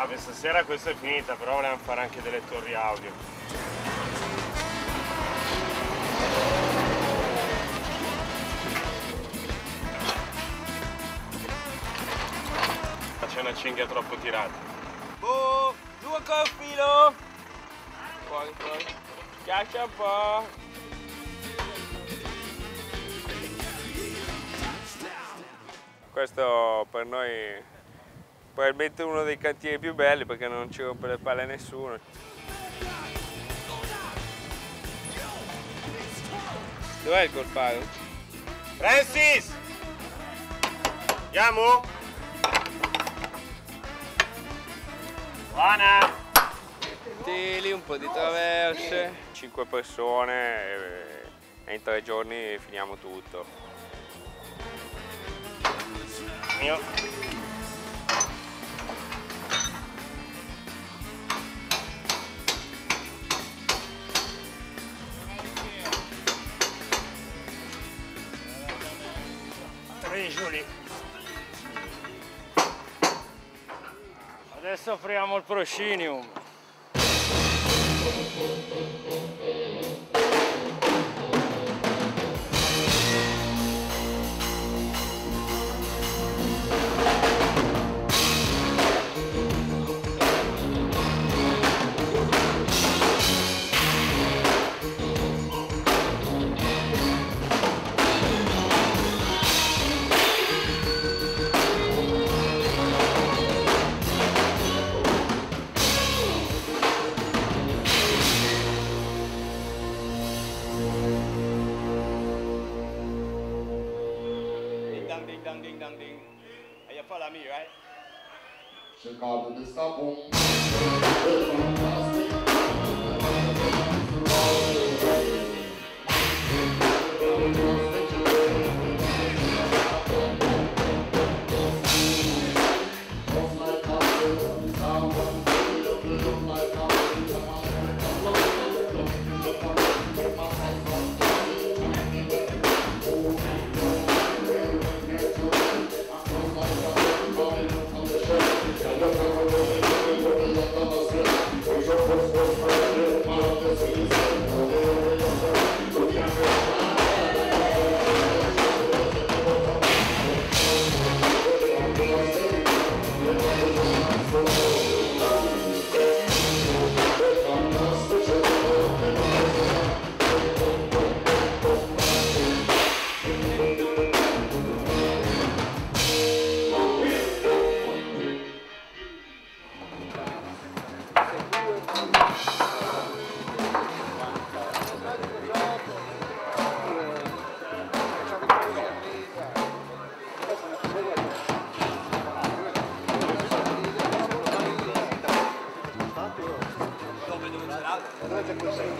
per stasera questa è finita, però volevamo fare anche delle torri audio. C'è una cinghia troppo tirata. Oh, giù col filo! Fuori, fuori. Schiaccia un po'. Questo per noi probabilmente uno dei cantieri più belli perché non ci rompe le palle nessuno. Dov'è il colparo? Francis! Andiamo? Buona! Tili, un po' di traverse, 5 persone e in 3 giorni finiamo tutto. Mio. Giuli. Adesso apriamo il proscenium. Ding dong ding. And you follow me, right? Chicago, this stop home.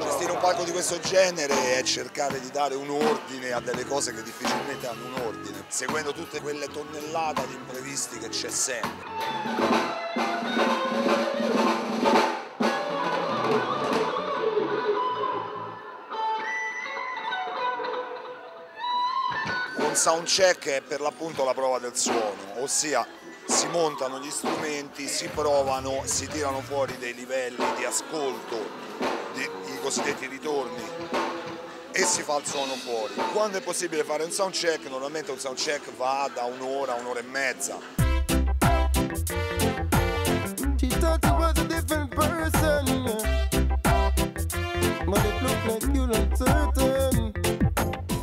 Gestire un palco di questo genere è cercare di dare un ordine a delle cose che difficilmente hanno un ordine, seguendo tutte quelle tonnellate di imprevisti che c'è sempre. Un soundcheck è per l'appunto la prova del suono, ossia si montano gli strumenti, si provano, si tirano fuori dei livelli di ascolto, i cosiddetti ritorni, e si fa il suono fuori. Quando è possibile fare un soundcheck, normalmente un soundcheck va da un'ora, un'ora e mezza.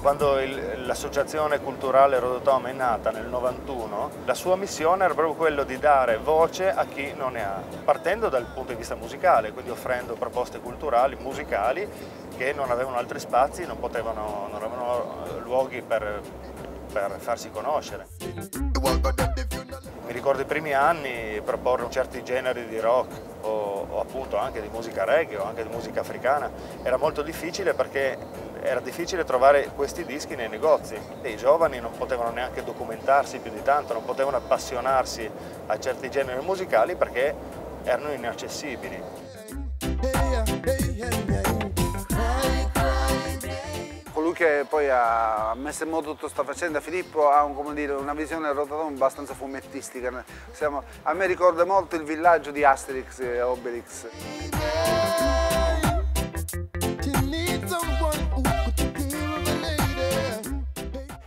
Quando l'associazione culturale Rodotoma è nata nel 91, la sua missione era proprio quello di dare voce a chi non ne ha, partendo dal punto di vista musicale, quindi offrendo proposte culturali, musicali, che non avevano altri spazi, non avevano luoghi per farsi conoscere. Mi ricordo i primi anni proporre certi generi di rock o appunto anche di musica reggae o anche di musica africana era molto difficile perché era difficile trovare questi dischi nei negozi e i giovani non potevano neanche documentarsi più di tanto, non potevano appassionarsi a certi generi musicali perché erano inaccessibili. Colui che poi ha messo in moto tutta questa faccenda. Filippo ha come dire, una visione del Rotterdam abbastanza fumettistica. A me ricorda molto il villaggio di Asterix e Obelix.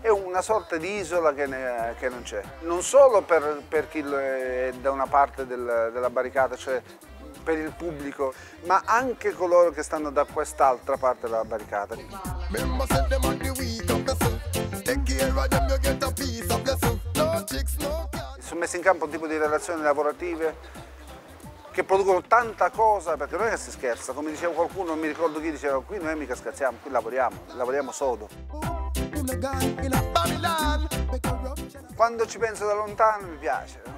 È una sorta di isola che non c'è, non solo per chi è da una parte della barricata, cioè per il pubblico, ma anche coloro che stanno da quest'altra parte della barricata. Sono messe in campo un tipo di relazioni lavorative che producono tanta cosa, perché non è che si scherza, come diceva qualcuno, non mi ricordo chi diceva, qui noi mica scherziamo, qui lavoriamo sodo. Quando ci penso da lontano mi piace.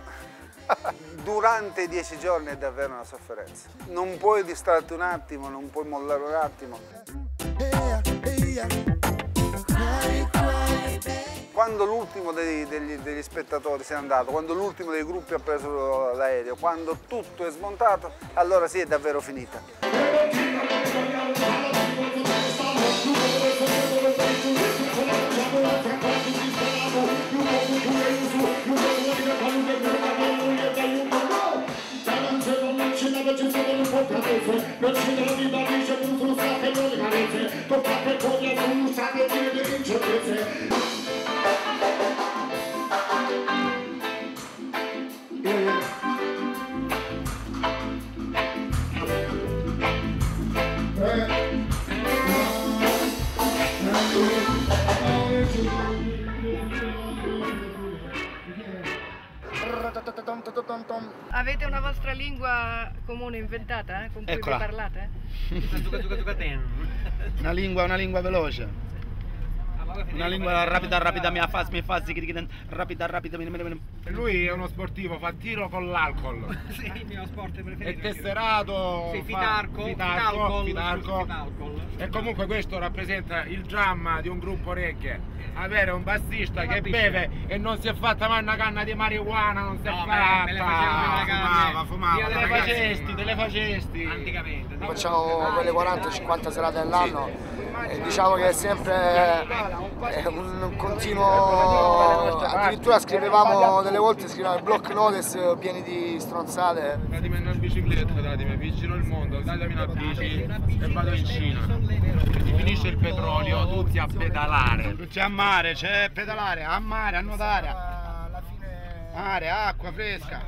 Durante i 10 giorni è davvero una sofferenza. Non puoi distrarti un attimo, non puoi mollare un attimo. Quando l'ultimo degli spettatori se n'è andato, quando l'ultimo dei gruppi ha preso l'aereo, quando tutto è smontato, allora sì, è davvero finita. Avete una vostra lingua comune inventata, con cui vi parlate? Una lingua veloce. Una lingua rapida, rapida. Lui è uno sportivo, fa tiro con l'alcol. Sì, il mio sport preferito. È tesserato. Sì, fitarco. E comunque questo rappresenta il dramma di un gruppo reggae. Avere un bassista che beve e non si è fatta mai una canna di marijuana, non si è fatta. Fumava. Te le facesti. Anticamente. Facciamo quelle 40-50 serate all'anno e diciamo che è sempre un continuo, addirittura scrivevamo delle volte, scrivevamo block notice pieni di stronzate. Datemi una bicicletta, datemi, vigilo il mondo, datemi una bici e vado in Cina. Finisce il petrolio, tutti a pedalare. Tutti a mare, c'è pedalare, a mare, a nuotare. Mare, acqua fresca.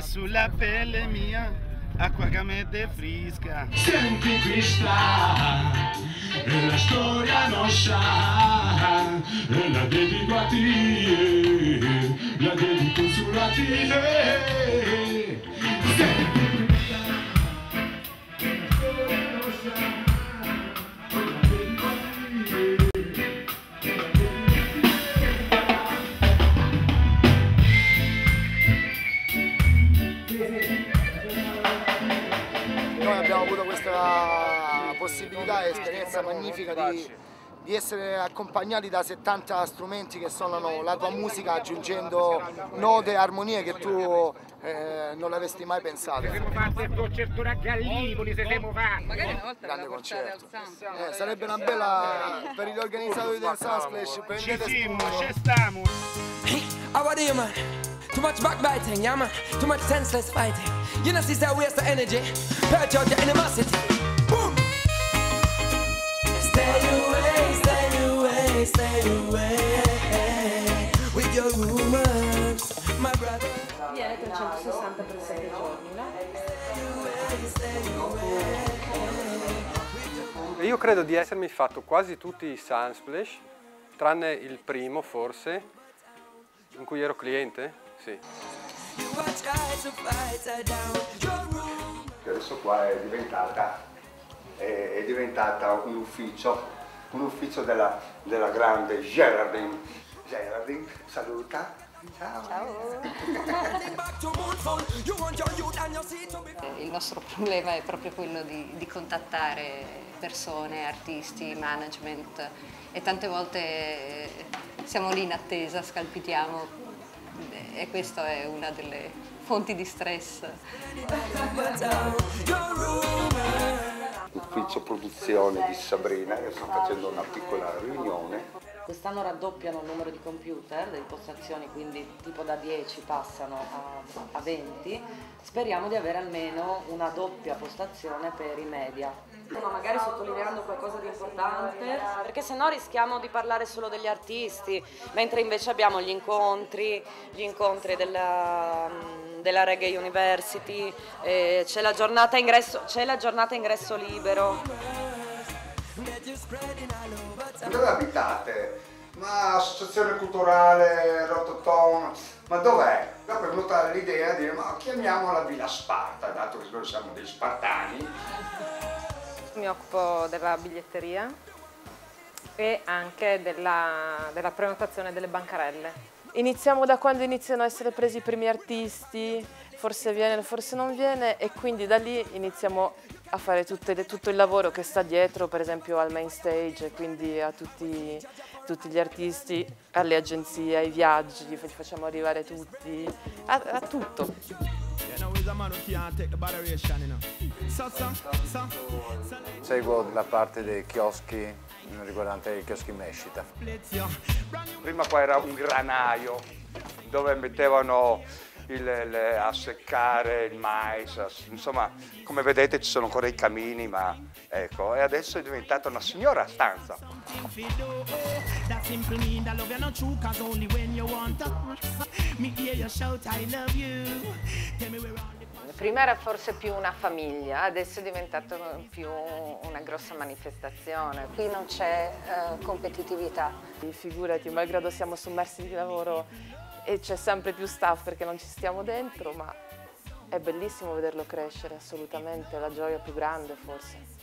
Sulla pelle mia, acqua che mi defrisca. Senti questa è la storia nostra, e la dedico a te, la dedico sulla te. Noi abbiamo avuto questa possibilità e esperienza magnifica di essere accompagnati da 70 strumenti che suonano la tua musica, aggiungendo note e armonie che tu non avresti mai pensato. Se siamo fatti il concerto a Gallipoli, se siamo fatti. Magari una volta grande la portate al concerto. Sound. Sarebbe una bella per gli organizzatori del Sunsplash. Ci stiamo. Hey, how are you, man? Too much backbiting, yeah, man. Too much senseless fighting. You know, sister, waste of energy. Purge out your animosity. Boom! Stay away with your rumors, my brother. Viene 360 per 7 giorni, no? Io credo di essermi fatto quasi tutti i Sunsplash, tranne il primo forse, in cui ero cliente, sì. Adesso qua è diventata un ufficio della grande Geraldine. Geraldine, saluta. Ciao. Il nostro problema è proprio quello di contattare persone, artisti, management, e tante volte siamo lì in attesa, scalpitiamo, e questa è una delle fonti di stress. l'ufficio produzione di Sabrina, che sto facendo una piccola riunione. Quest'anno raddoppiano il numero di computer, delle postazioni, quindi tipo da 10 passano a 20. Speriamo di avere almeno una doppia postazione per i media. Magari sottolineando qualcosa di importante, perché sennò rischiamo di parlare solo degli artisti, mentre invece abbiamo gli incontri della Reggae University, c'è la giornata ingresso libero. Dove abitate? Ma associazione culturale Rototom, ma dov'è? Dopo è venuta l'idea di dire, ma chiamiamola Villa Sparta, dato che noi siamo dei spartani. Mi occupo della biglietteria e anche della prenotazione delle bancarelle. Iniziamo da quando iniziano a essere presi i primi artisti, forse viene, forse non viene, e quindi da lì iniziamo a fare tutto il lavoro che sta dietro, per esempio al main stage, quindi a tutti gli artisti, alle agenzie, ai viaggi, li facciamo arrivare tutti, a tutto. Seguo la parte dei chioschi riguardante i chioschi mescita. Prima qua era un granaio dove mettevano a seccare il mais, insomma, come vedete ci sono ancora i camini, ma ecco, e adesso è diventata una signora stanza. Prima era forse più una famiglia, adesso è diventato più una grossa manifestazione. Qui non c'è competitività. Figurati, malgrado siamo sommersi di lavoro e c'è sempre più staff perché non ci stiamo dentro, ma è bellissimo vederlo crescere, assolutamente, è la gioia più grande forse.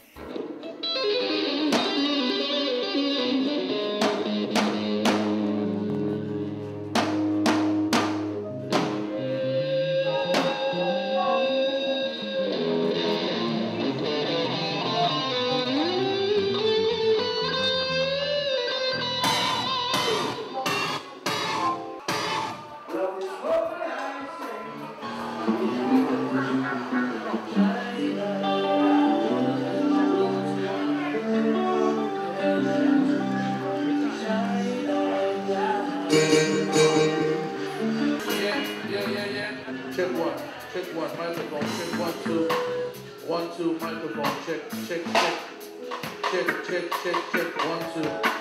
Check one, microphone, check 1, 2, 1, 2, microphone, check, 1, 2.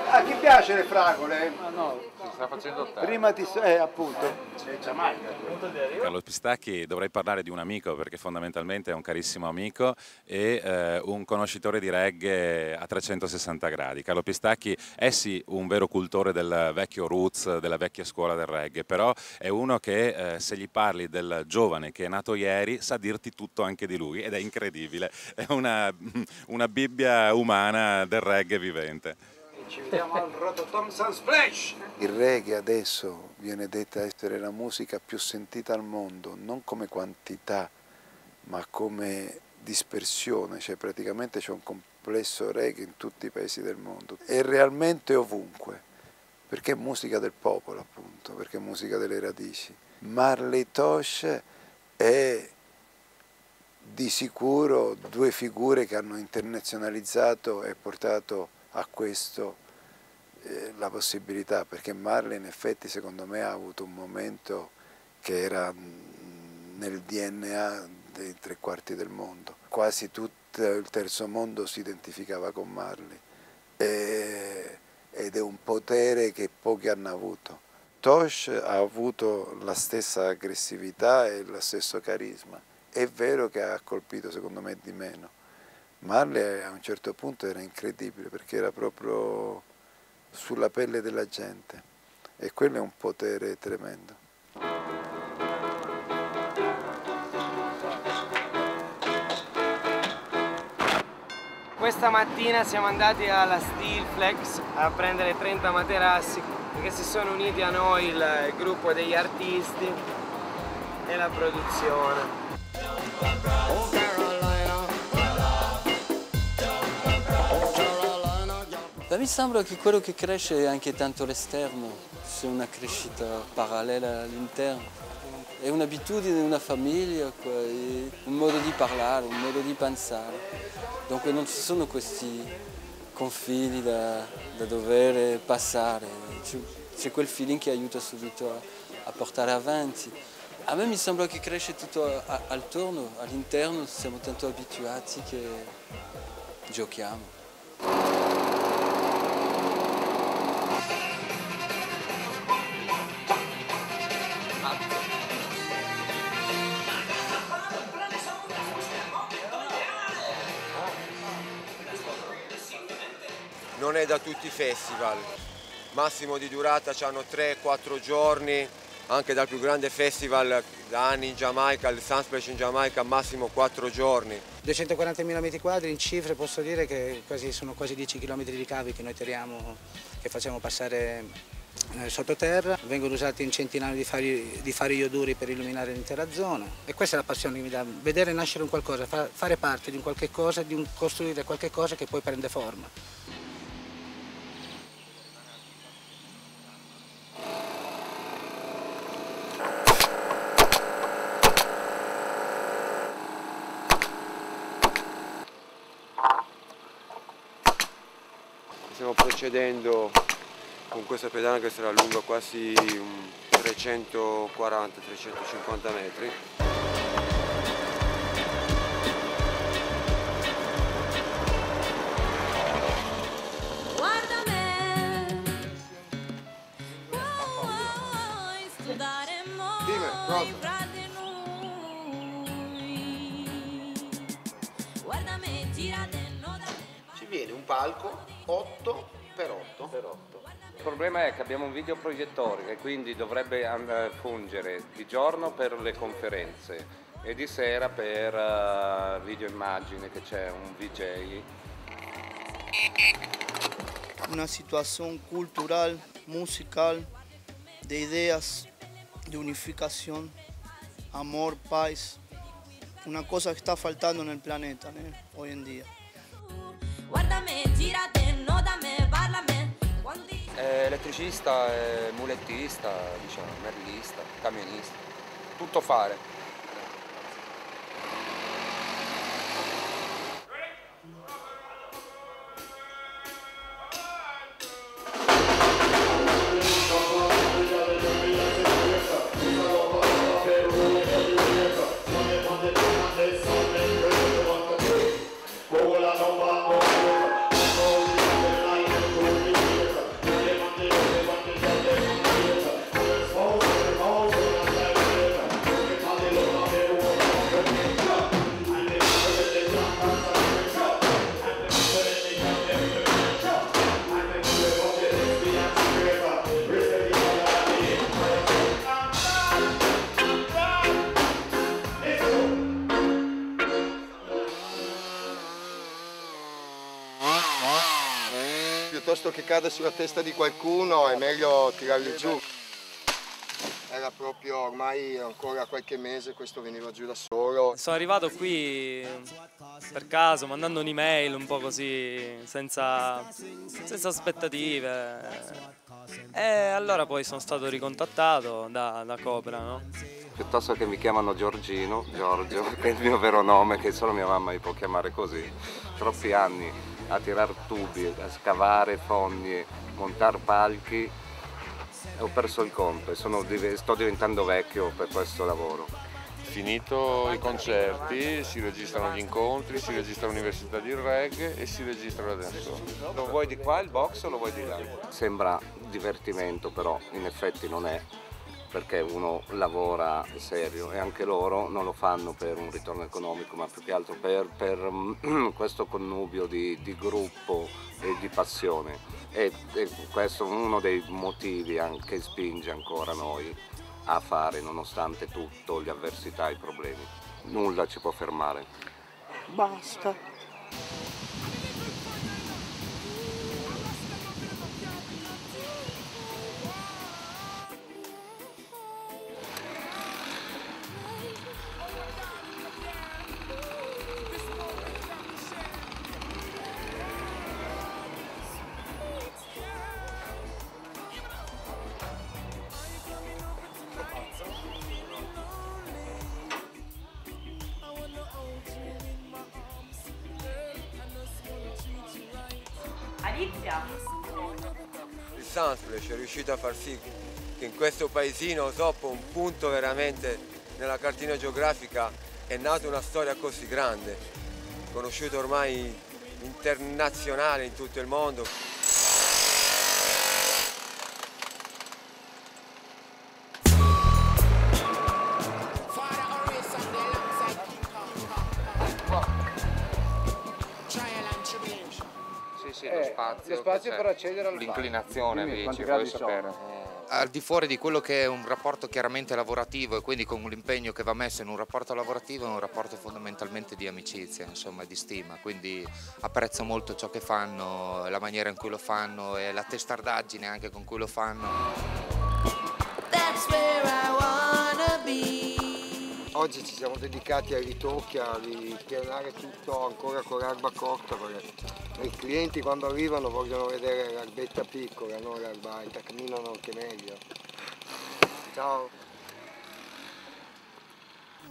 A chi piace le fragole? Ma no, si sta facendo tardi. Prima appunto. Carlo Pistacchi, dovrei parlare di un amico perché fondamentalmente è un carissimo amico e un conoscitore di reggae a 360 gradi. Carlo Pistacchi è sì un vero cultore del vecchio roots, della vecchia scuola del reggae, però è uno che se gli parli del giovane che è nato ieri sa dirti tutto anche di lui ed è incredibile, è una Bibbia umana del reggae vivente. Ci vediamo al Rototom Sunsplash! Il reggae adesso viene detta essere la musica più sentita al mondo, non come quantità, ma come dispersione, cioè praticamente c'è un complesso reggae in tutti i paesi del mondo. È realmente ovunque, perché è musica del popolo appunto, perché è musica delle radici. Marley Tosh è di sicuro due figure che hanno internazionalizzato e portato a questo la possibilità, perché Marley in effetti secondo me ha avuto un momento che era nel DNA dei tre quarti del mondo. Quasi tutto il terzo mondo si identificava con Marley ed è un potere che pochi hanno avuto. Tosh ha avuto la stessa aggressività e lo stesso carisma. È vero che ha colpito secondo me di meno. Marley a un certo punto era incredibile perché era proprio sulla pelle della gente e quello è un potere tremendo. Questa mattina siamo andati alla Steelflex a prendere 30 materassi perché si sono uniti a noi il gruppo degli artisti e la produzione. Mi sembra che quello che cresce è anche tanto l'esterno, c'è una crescita parallela all'interno. È un'abitudine, una famiglia, un modo di parlare, un modo di pensare. Dunque non ci sono questi confini da dover passare, c'è quel feeling che aiuta subito a portare avanti. A me mi sembra che cresce tutto attorno, all'interno siamo tanto abituati che giochiamo. Non è da tutti i festival, massimo di durata hanno 3-4 giorni, anche dal più grande festival da anni in Giamaica, il Sunsplash in Giamaica, massimo 4 giorni. 240.000 metri quadri in cifre, posso dire che sono quasi 10 km di cavi che noi tiriamo, che facciamo passare sottoterra, vengono usati in centinaia di fari ioduri per illuminare l'intera zona e questa è la passione che mi dà, vedere nascere un qualcosa, fare parte di un qualche cosa, costruire qualche cosa che poi prende forma. Stiamo procedendo con questa pedana che sarà lunga quasi 340-350 metri. Guarda me, vuoi studiare noi fra di noi. Guarda me, girate, no da me. Ci viene un palco 8x8. Il problema è che abbiamo un videoproiettore e quindi dovrebbe fungere di giorno per le conferenze e di sera per video immagine, che c'è un VJ. Una situación cultural, musical, de ideas, de unificación, amor, paz, una cosa que está faltando en el planeta hoy en día. Guardami, girate, no da me, parlami. È elettricista, è mulettista, diciamo, merlista, camionista, tutto fare. Piuttosto che cade sulla testa di qualcuno è meglio tirarli giù. Era proprio ormai ancora qualche mese questo veniva giù da solo. Sono arrivato qui per caso, mandando un'email un po' così, senza aspettative. E allora poi sono stato ricontattato da Cobra, no? Piuttosto che mi chiamano Giorgino, Giorgio, che è il mio vero nome, che solo mia mamma mi può chiamare così. Troppi anni a tirar tubi, a scavare fondi, montare palchi, ho perso il conto e sto diventando vecchio per questo lavoro. Finito i concerti, si registrano gli incontri, si registra l'università di reggae e si registra la dance. Lo vuoi di qua il box o lo vuoi di là? Sembra divertimento, però in effetti non è, perché uno lavora serio e anche loro non lo fanno per un ritorno economico, ma più che altro per questo connubio di gruppo e di passione. E questo è uno dei motivi che spinge ancora noi a fare, nonostante tutto, le avversità e i problemi. Nulla ci può fermare. Basta. Galizia. Il Sunsplash è riuscito a far sì che in questo paesino, dopo un punto veramente nella cartina geografica, è nata una storia così grande, conosciuta ormai internazionale in tutto il mondo. Sì, lo spazio per accedere al l'inclinazione, dici, vuoi sapere? Al di fuori di quello che è un rapporto chiaramente lavorativo e quindi con l'impegno che va messo in un rapporto lavorativo, è un rapporto fondamentalmente di amicizia, insomma, di stima, quindi apprezzo molto ciò che fanno, la maniera in cui lo fanno e la testardaggine anche con cui lo fanno. Oggi ci siamo dedicati ai ritocchi, a ripianare tutto ancora con l'erba corta, perché i clienti quando arrivano vogliono vedere l'erbetta piccola, non l'erba alta, camminano anche meglio. Ciao!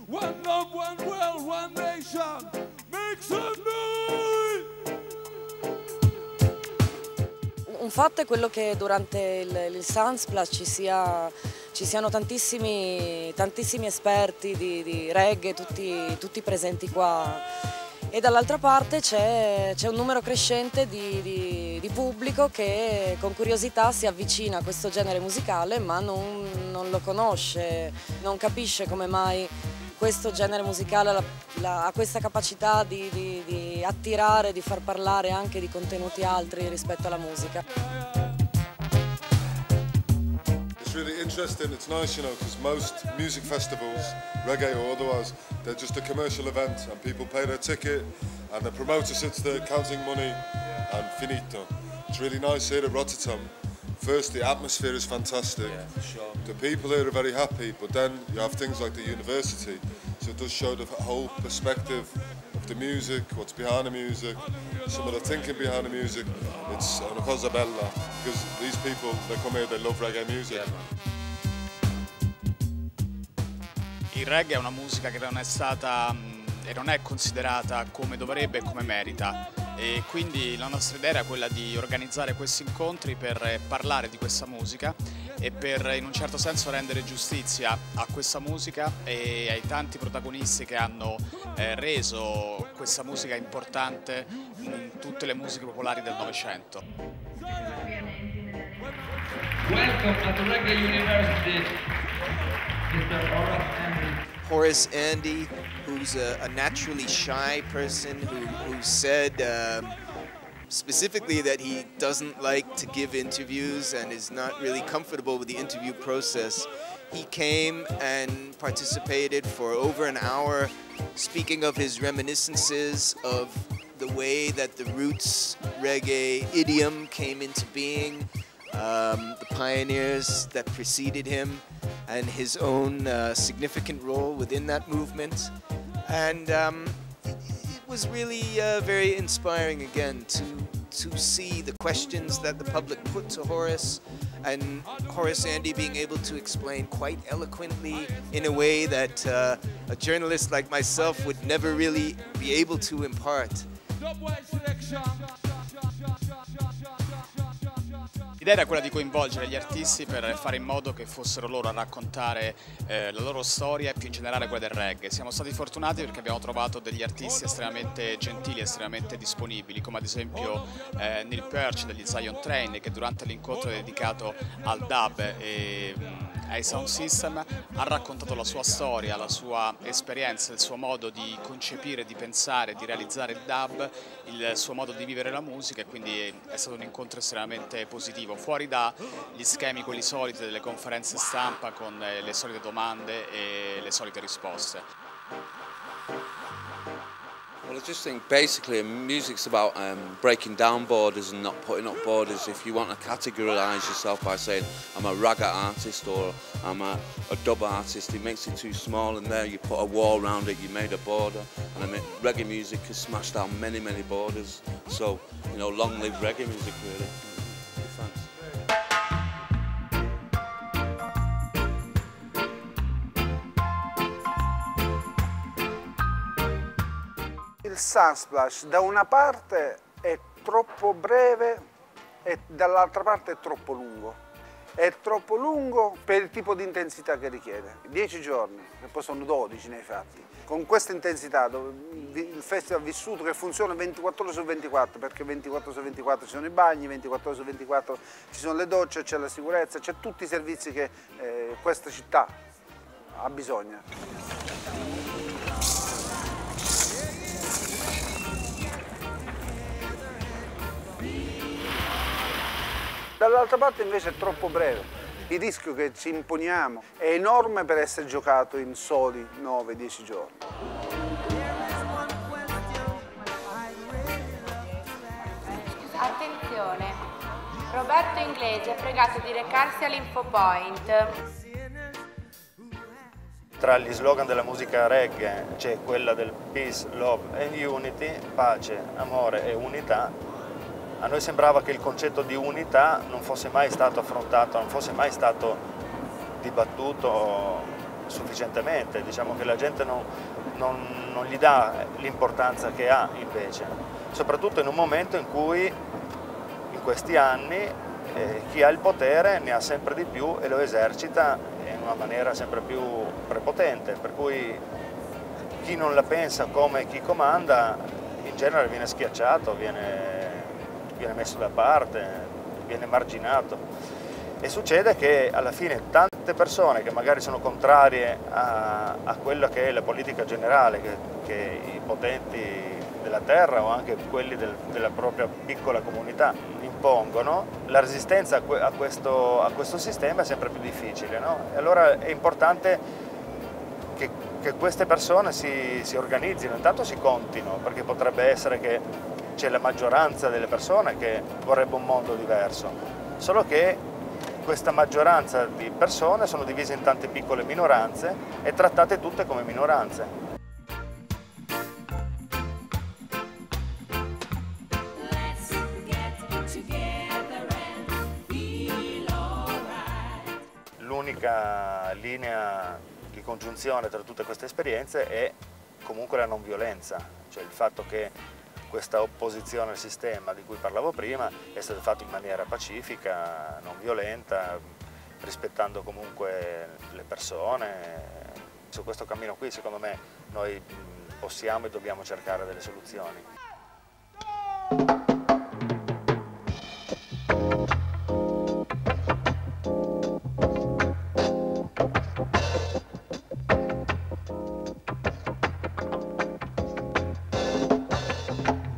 One love, one world, one nation, make some noise! Un fatto è quello che durante il Sunsplash ci siano tantissimi esperti di reggae, tutti presenti qua, e dall'altra parte c'è un numero crescente di pubblico che con curiosità si avvicina a questo genere musicale ma non lo conosce, non capisce come mai questo genere musicale ha questa capacità di attirare, di far parlare anche di contenuti altri rispetto alla musica. It's really interesting, it's nice, you know, because most music festivals, reggae or otherwise, they're just a commercial event and people pay their ticket and the promoter sits there counting money and finito. It's really nice here at Rotterdam. First, the atmosphere is fantastic. Yeah, for sure. The people here are very happy, but then you have things like the university, so it does show the whole perspective of the music, what's behind the music, some of the thinking behind the music. It's una cosa bella, because these people, they come here, they love reggae music. Il reggae è una musica che non è stata e non è considerata come dovrebbe e come merita. E quindi la nostra idea era quella di organizzare questi incontri per parlare di questa musica e per in un certo senso rendere giustizia a questa musica e ai tanti protagonisti che hanno reso questa musica importante in tutte le musiche popolari del Novecento. Welcome at the Reggae University, Mr. Horace Andy, who's a naturally shy person who said specifically that he doesn't like to give interviews and is not really comfortable with the interview process. He came and participated for over an hour, speaking of his reminiscences of the way that the roots reggae idiom came into being, the pioneers that preceded him, and his own significant role within that movement. And it was really very inspiring again to see the questions that the public put to Horace, and Horace Andy being able to explain quite eloquently in a way that a journalist like myself would never really be able to impart. L'idea era quella di coinvolgere gli artisti per fare in modo che fossero loro a raccontare la loro storia e più in generale quella del reggae. Siamo stati fortunati perché abbiamo trovato degli artisti estremamente gentili, estremamente disponibili, come ad esempio Neil Peart degli Zion Train, che durante l'incontro dedicato al dub e ai sound system ha raccontato la sua storia, la sua esperienza, il suo modo di concepire, di pensare, di realizzare il dub, il suo modo di vivere la musica, e quindi è stato un incontro estremamente positivo, fuori dagli schemi quelli soliti delle conferenze stampa con le solite domande e le solite risposte. Well, I just think basically music's about breaking down borders and not putting up borders. If you want to categorise yourself by saying I'm a ragga artist or I'm a dub artist, it makes it too small, and there you put a wall around it, you made a border. And I mean, reggae music has smashed down many, many borders. So, you know, long live reggae music, really. Thanks. Il Sunsplash da una parte è troppo breve e dall'altra parte è troppo lungo. È troppo lungo per il tipo di intensità che richiede. 10 giorni, e poi sono 12 nei fatti. Con questa intensità, il festival vissuto che funziona 24 ore su 24, perché 24 ore su 24 ci sono i bagni, 24 ore su 24 ci sono le docce, c'è la sicurezza, c'è tutti i servizi che questa città ha bisogno. Dall'altra parte invece è troppo breve. Il rischio che ci imponiamo è enorme per essere giocato in soli 9-10 giorni. Attenzione, Roberto Inglesi è pregato di recarsi all'Infopoint. Tra gli slogan della musica reggae c'è quella del Peace, Love and Unity, pace, amore e unità. A noi sembrava che il concetto di unità non fosse mai stato affrontato, non fosse mai stato dibattuto sufficientemente. Diciamo che la gente non gli dà l'importanza che ha invece, soprattutto in un momento in cui in questi anni chi ha il potere ne ha sempre di più e lo esercita in una maniera sempre più prepotente, per cui chi non la pensa come chi comanda in genere viene schiacciato, viene messo da parte, viene marginato. E succede che alla fine tante persone che magari sono contrarie a quella che è la politica generale che i potenti della terra o anche quelli della propria piccola comunità impongono, la resistenza a questo sistema è sempre più difficile, no? E allora è importante che queste persone si organizzino, intanto si contino, perché potrebbe essere che c'è la maggioranza delle persone che vorrebbe un mondo diverso, solo che questa maggioranza di persone sono divise in tante piccole minoranze e trattate tutte come minoranze. L'unica linea di congiunzione tra tutte queste esperienze è comunque la non violenza, cioè il fatto che questa opposizione al sistema di cui parlavo prima è stata fatta in maniera pacifica, non violenta, rispettando comunque le persone. Su questo cammino qui, secondo me, noi possiamo e dobbiamo cercare delle soluzioni.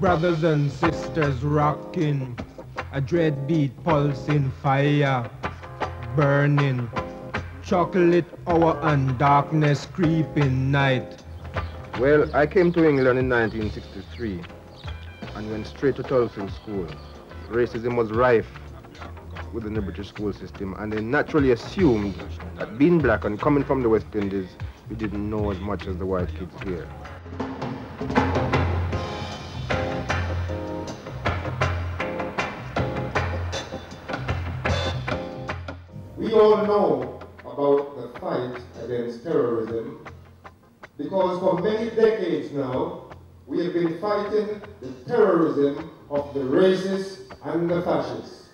Brothers and sisters rocking, a dread beat pulsing fire, burning, chocolate hour and darkness creeping night. Well, I came to England in 1963 and went straight to Tulsa School. Racism was rife within the British school system, and they naturally assumed that being black and coming from the West Indies, we didn't know as much as the white kids here. We all know about the fight against terrorism because for many decades now we have been fighting the terrorism of the racists and the fascists.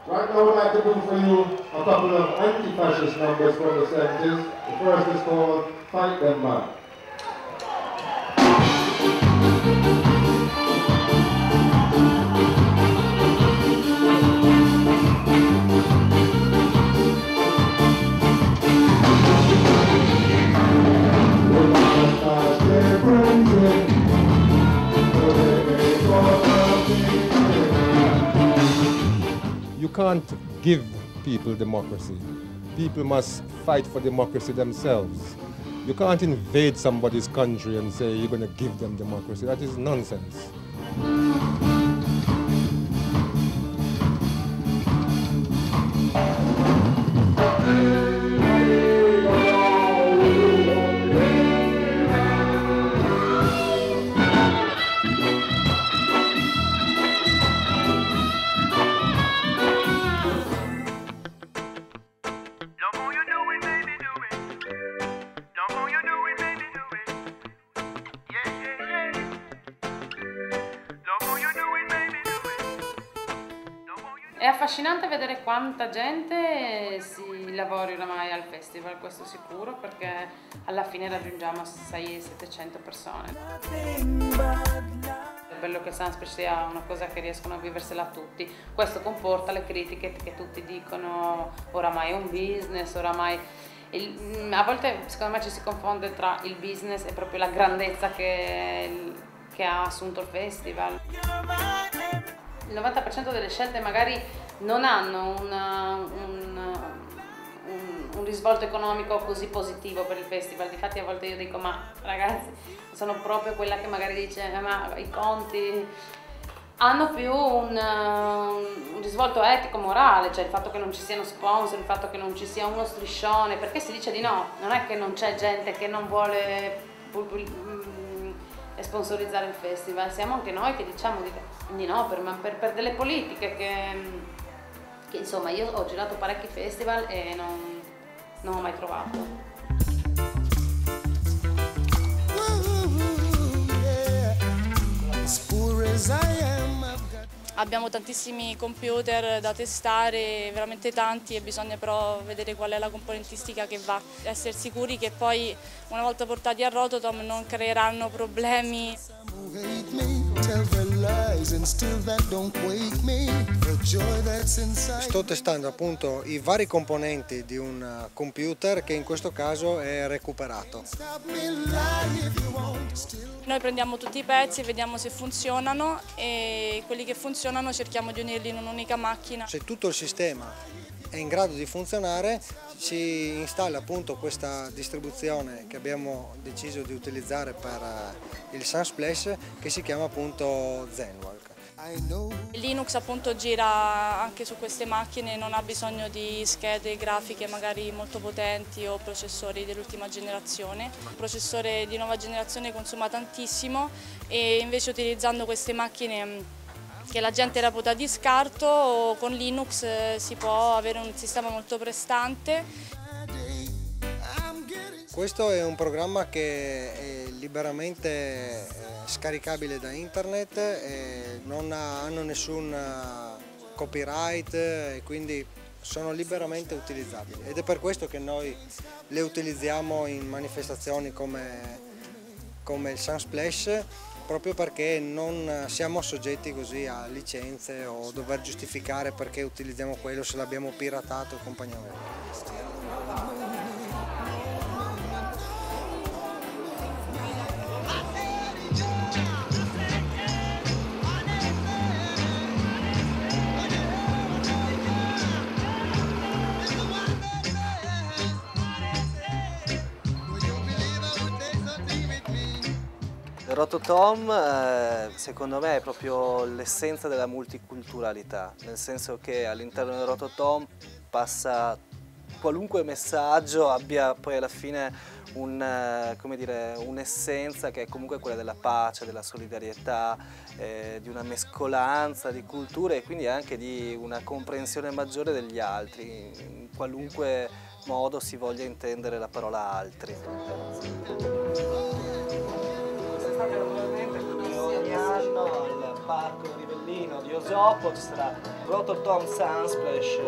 Right now I would like to bring for you a couple of anti-fascist numbers from the 70s. The first is called Fight Them Back. You can't give people democracy. People must fight for democracy themselves. You can't invade somebody's country and say you're going to give them democracy. That is nonsense. È affascinante vedere quanta gente si lavori oramai al festival, questo sicuro, perché alla fine raggiungiamo 600-700 persone. È bello che il Sunsplash sia una cosa che riescono a viversela tutti. Questo comporta le critiche che tutti dicono oramai è un business, oramai... a volte secondo me ci si confonde tra il business e proprio la grandezza che ha assunto il festival. Il 90% delle scelte magari non hanno un risvolto economico così positivo per il festival. Difatti a volte io dico, ma ragazzi, sono proprio quella che magari dice ma i conti hanno più un risvolto etico-morale, cioè il fatto che non ci siano sponsor, il fatto che non ci sia uno striscione, perché si dice di no, non è che non c'è gente che non vuole sponsorizzare il festival, siamo anche noi che diciamo di no per delle politiche che insomma io ho girato parecchi festival e non ho mai trovato. Abbiamo tantissimi computer da testare, veramente tanti, e bisogna però vedere qual è la componentistica che va. Essere sicuri che poi una volta portati a Rototom non creeranno problemi. Sto testando appunto i vari componenti di un computer che in questo caso è recuperato. Noi prendiamo tutti i pezzi, vediamo se funzionano e quelli che funzionano cerchiamo di unirli in un'unica macchina. Se tutto il sistema è in grado di funzionare, si installa appunto questa distribuzione che abbiamo deciso di utilizzare per il Sunsplash, che si chiama appunto Zenwalk. Linux appunto gira anche su queste macchine, non ha bisogno di schede grafiche magari molto potenti o processori dell'ultima generazione. Il processore di nuova generazione consuma tantissimo e invece utilizzando queste macchine che la gente reputa di scarto, con Linux si può avere un sistema molto prestante. Questo è un programma che è liberamente scaricabile da internet, e non hanno nessun copyright e quindi sono liberamente utilizzabili, ed è per questo che noi le utilizziamo in manifestazioni come il Sunsplash, proprio perché non siamo soggetti così a licenze o dover giustificare perché utilizziamo quello, se l'abbiamo piratato e compagnia bella. Rototom secondo me è proprio l'essenza della multiculturalità, nel senso che all'interno del Rototom passa qualunque messaggio, abbia poi alla fine un'essenza che è comunque quella della pace, della solidarietà, di una mescolanza di culture e quindi anche di una comprensione maggiore degli altri, in qualunque modo si voglia intendere la parola altri. Ogni anno al Parco Rivellino di Osopo ci sarà Rototom Sunsplash,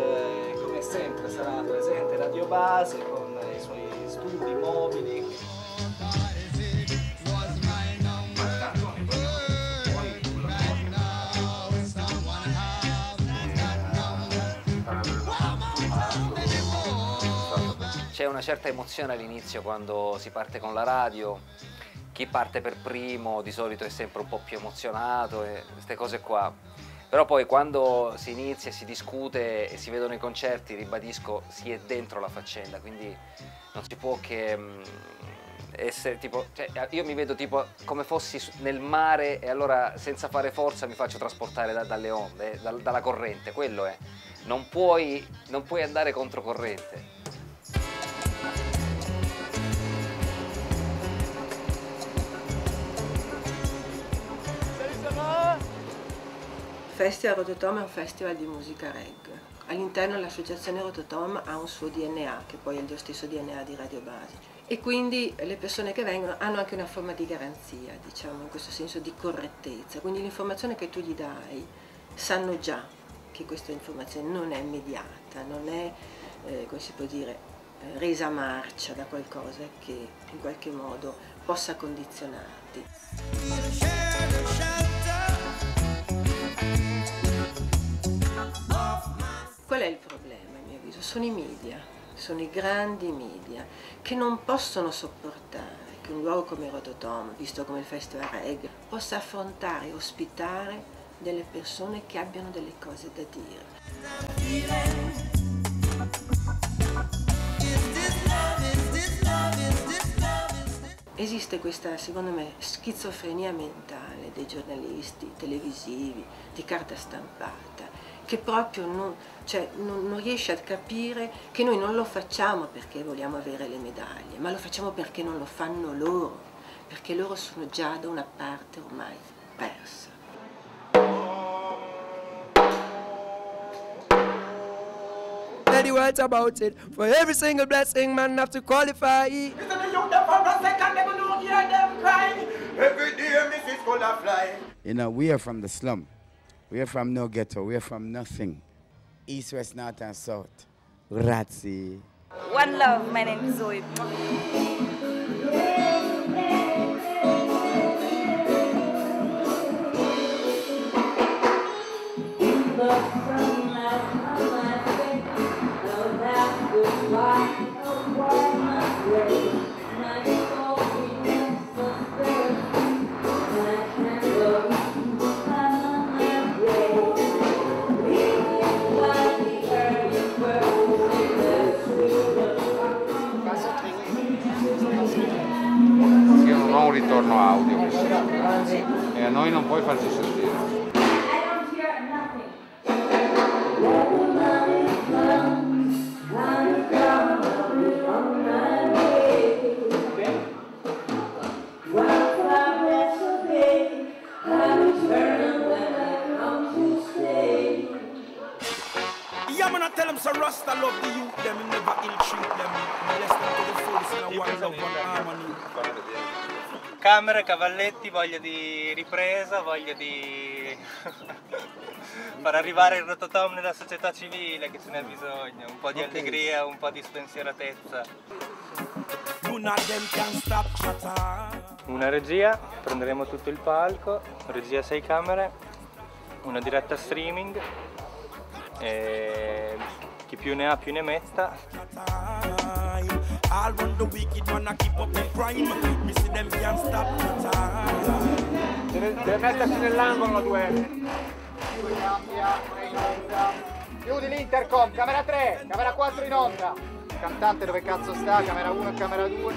come sempre sarà presente Radio Base con i suoi studi mobili. C'è una certa emozione all'inizio quando si parte con la radio. Chi parte per primo di solito è sempre un po' più emozionato e queste cose qua. Però poi quando si inizia, si discute e si vedono i concerti, ribadisco, si è dentro la faccenda, quindi non si può che essere tipo, cioè, io mi vedo tipo come fossi nel mare e allora senza fare forza mi faccio trasportare dalle onde, dalla corrente, quello è. Non puoi andare controcorrente. Il Festival Rototom è un festival di musica reggae. All'interno l'associazione Rototom ha un suo DNA, che poi è lo stesso DNA di Radio Base. E quindi le persone che vengono hanno anche una forma di garanzia, diciamo, in questo senso di correttezza. Quindi l'informazione che tu gli dai sanno già che questa informazione non è mediata, non è, come si può dire, resa marcia da qualcosa che in qualche modo possa condizionarti. Qual è il problema, a mio avviso? Sono i media, sono i grandi media che non possono sopportare che un luogo come Rototom, visto come il Festival Reggae, possa affrontare e ospitare delle persone che abbiano delle cose da dire. Esiste questa, secondo me, schizofrenia mentale dei giornalisti televisivi, di carta stampata, che proprio non riesce a capire che noi non lo facciamo perché vogliamo avere le medaglie, ma lo facciamo perché non lo fanno loro, perché loro sono già da una parte ormai persa. The words about it. For every single blessing, man have to qualify. You know, we are from the slum. We are from no ghetto. We are from nothing. East, west, north, and south. Razzi. One love. My name is Zoe. Io non ho un ritorno audio e a noi non puoi farci sentire. Yeah, man, I tell them so Rasta love the youth, them never ill-treat them. Bless them to the fullest in one love, one harmony. Camere, cavalletti, voglia di ripresa, voglia di far arrivare il Rototom nella società civile, che ce n'è bisogno, un po' di allegria, un po' di spensieratezza. Una regia, prenderemo tutto il palco, regia 6 camere, una diretta streaming, e chi più ne ha più ne metta. Deve mettersi nell'angolo la 2. Chiudi l'intercom, camera 3, camera 4 in onda. Il cantante dove cazzo sta, camera 1 e camera 2.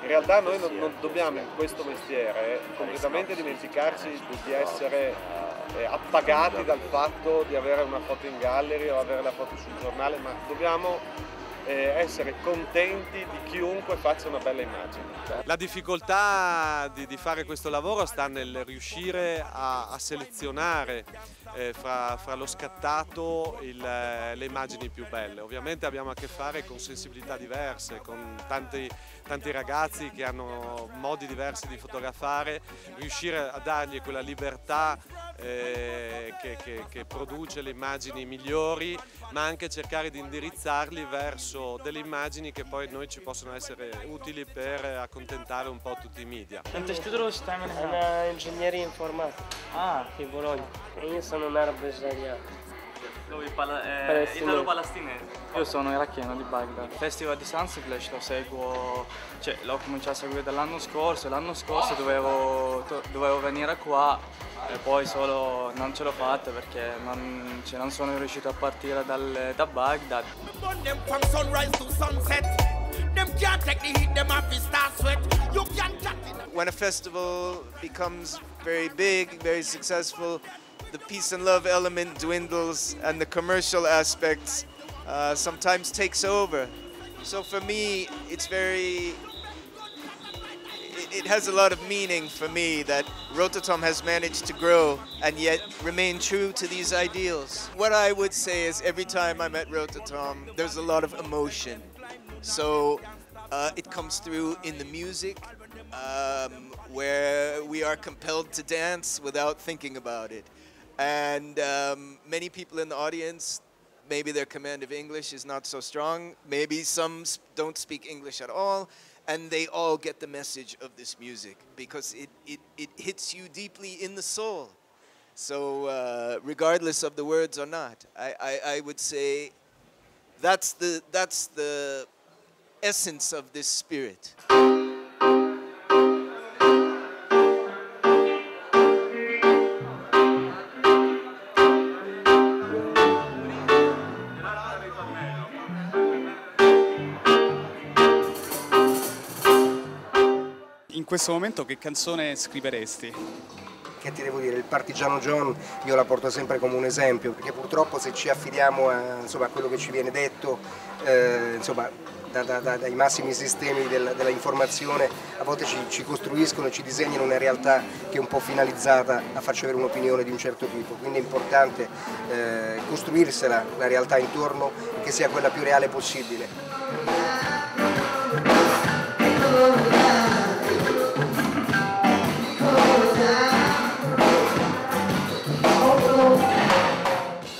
In realtà noi non dobbiamo in questo mestiere completamente dimenticarci di essere appagati dal fatto di avere una foto in gallery o avere la foto sul giornale, ma dobbiamo essere contenti di chiunque faccia una bella immagine. La difficoltà di fare questo lavoro sta nel riuscire a selezionare fra lo scattato le immagini più belle. Ovviamente abbiamo a che fare con sensibilità diverse, con tanti ragazzi che hanno modi diversi di fotografare, riuscire a dargli quella libertà che produce le immagini migliori, ma anche cercare di indirizzarli verso delle immagini che poi noi ci possono essere utili per accontentare un po' tutti i media. Ingegneria informatica. Ah, di Bologna. E io sono un arabo israeliano. Italo-palestinese. Io sono iracheno di Baghdad. Il festival di Sunsplash lo seguo, l'ho cominciato a seguire dall'anno scorso. L'anno scorso dovevo venire qua e poi solo non ce l'ho fatta perché non sono riuscito a partire da Baghdad. When a festival becomes very big, very successful, the peace and love element dwindles and the commercial aspects sometimes takes over. So for me, it has a lot of meaning for me that Rototom has managed to grow and yet remain true to these ideals. What I would say is every time I'm at Rototom, there's a lot of emotion. So It comes through in the music, where we are compelled to dance without thinking about it. And many people in the audience, maybe their command of English is not so strong, maybe some don't speak English at all, and they all get the message of this music because it hits you deeply in the soul. So regardless of the words or not, I would say that's the essence of this spirit. In questo momento che canzone scriveresti? Che ti devo dire, il Partigiano John io la porto sempre come un esempio, perché purtroppo se ci affidiamo a quello che ci viene detto, dai massimi sistemi della informazione, a volte ci costruiscono e ci disegnano una realtà che è un po' finalizzata a farci avere un'opinione di un certo tipo, quindi è importante costruirsela la realtà intorno che sia quella più reale possibile.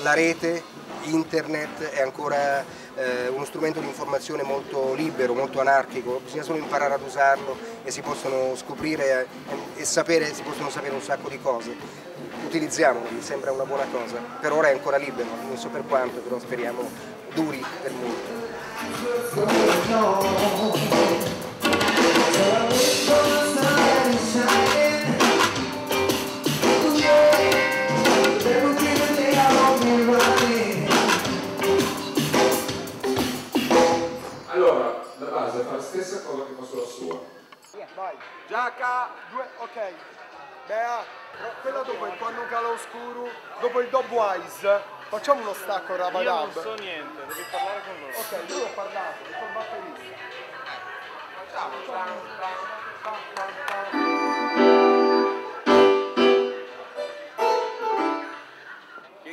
La rete, internet è ancora uno strumento di informazione molto libero, molto anarchico, bisogna solo imparare ad usarlo e si possono scoprire si possono sapere un sacco di cose. Utilizziamolo, mi sembra una buona cosa. Per ora è ancora libero, non so per quanto, però speriamo duri per molto. Allora, la base fa la stessa cosa che fa sulla sua. Vai, giacca, 2, ok. Bea, quella dopo il quando cala oscuro, dopo il dub wise, facciamo uno stacco rabadab. Io non so niente, devi parlare con loro. Ok, io ho parlato, col batterista.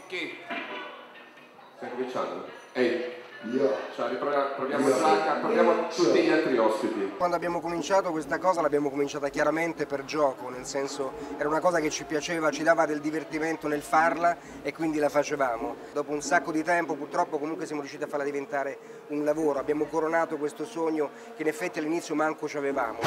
Chi? Stai cominciando? Ehi, cioè, proviamo Giacca, proviamo tutti gli altri ospiti. Quando abbiamo cominciato questa cosa l'abbiamo cominciata chiaramente per gioco, nel senso era una cosa che ci piaceva, ci dava del divertimento nel farla e quindi la facevamo. Dopo un sacco di tempo purtroppo comunque siamo riusciti a farla diventare un lavoro, abbiamo coronato questo sogno che in effetti all'inizio manco ci avevamo.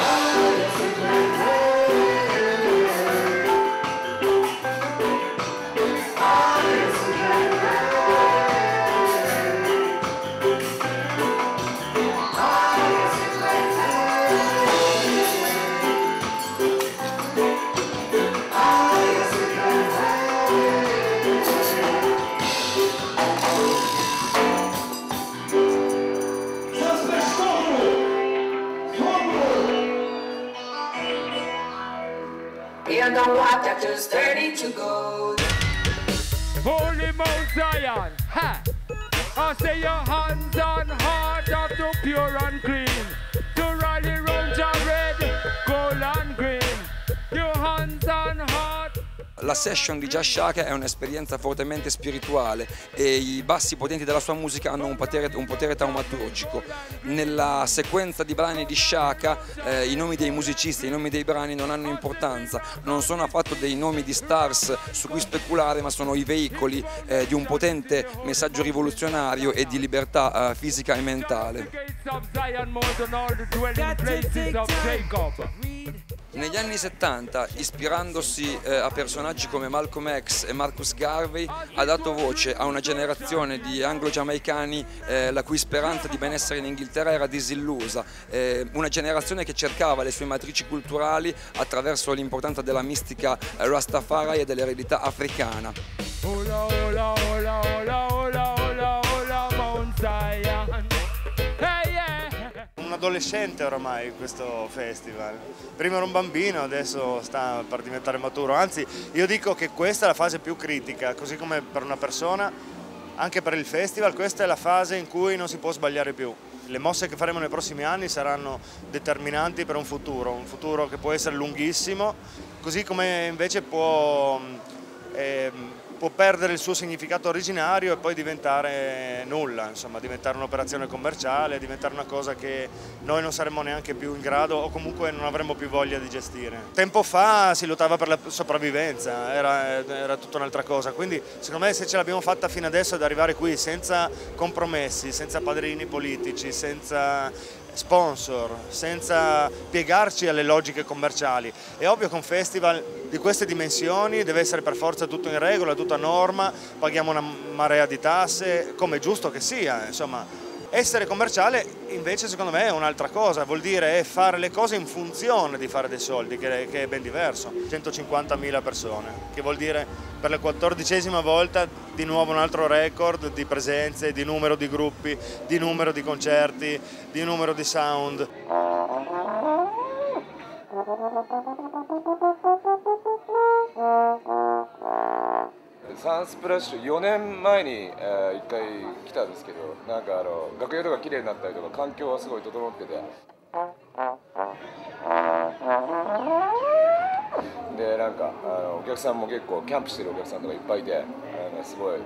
And the water just turning to gold. Holy Mount Zion, ha! I say your hands on heart of the pure and clean. To rally round your red, gold and green. Your hands on heart. La session di Jah Shaka è un'esperienza fortemente spirituale e i bassi potenti della sua musica hanno un potere taumaturgico. Nella sequenza di brani di Shaka i nomi dei musicisti, i nomi dei brani non hanno importanza, non sono affatto dei nomi di stars su cui speculare, ma sono i veicoli di un potente messaggio rivoluzionario e di libertà fisica e mentale. Negli anni 70, ispirandosi a personaggi come Malcolm X e Marcus Garvey, ha dato voce a una generazione di anglo-giamaicani la cui speranza di benessere in Inghilterra era disillusa, una generazione che cercava le sue matrici culturali attraverso l'importanza della mistica Rastafari e dell'eredità africana. Ola, ola, ola, ola, ola, ola, ola, Mount Zion. Hey, yeah. Un adolescente oramai in questo festival, prima era un bambino, adesso sta per diventare maturo, anzi io dico che questa è la fase più critica, così come per una persona, anche per il festival questa è la fase in cui non si può sbagliare più. Le mosse che faremo nei prossimi anni saranno determinanti per un futuro che può essere lunghissimo, così come invece può può perdere il suo significato originario e poi diventare nulla, insomma, diventare un'operazione commerciale, diventare una cosa che noi non saremmo neanche più in grado o comunque non avremmo più voglia di gestire. Tempo fa si lottava per la sopravvivenza, era tutta un'altra cosa, quindi secondo me se ce l'abbiamo fatta fino adesso ad arrivare qui senza compromessi, senza padrini politici, senza sponsor, senza piegarci alle logiche commerciali. È ovvio che un festival di queste dimensioni deve essere per forza tutto in regola, tutto a norma, paghiamo una marea di tasse, come è giusto che sia, insomma. Essere commerciale invece secondo me è un'altra cosa, vuol dire fare le cose in funzione di fare dei soldi, che è ben diverso. 150.000 persone, che vuol dire per la 14ª volta di nuovo un altro record di presenze, di numero di gruppi, di numero di concerti, di numero di sound.サンスプラッシュ4年前に、1回来たんですけど、なんか楽屋とか綺麗になったりとか環境はすごい整ってて、でなんかお客さんも結構キャンプしてるお客さんとかいっぱいいて、すごい。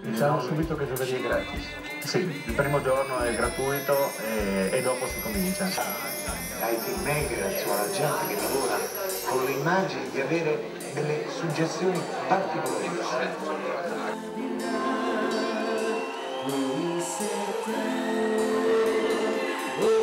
Diciamo subito che giovedì è gratis. Sì, il primo giorno è gratuito e dopo si comincia. Ai filmmakers o alla gente che lavora con le immagini di avere delle suggestioni particolarissime. Oh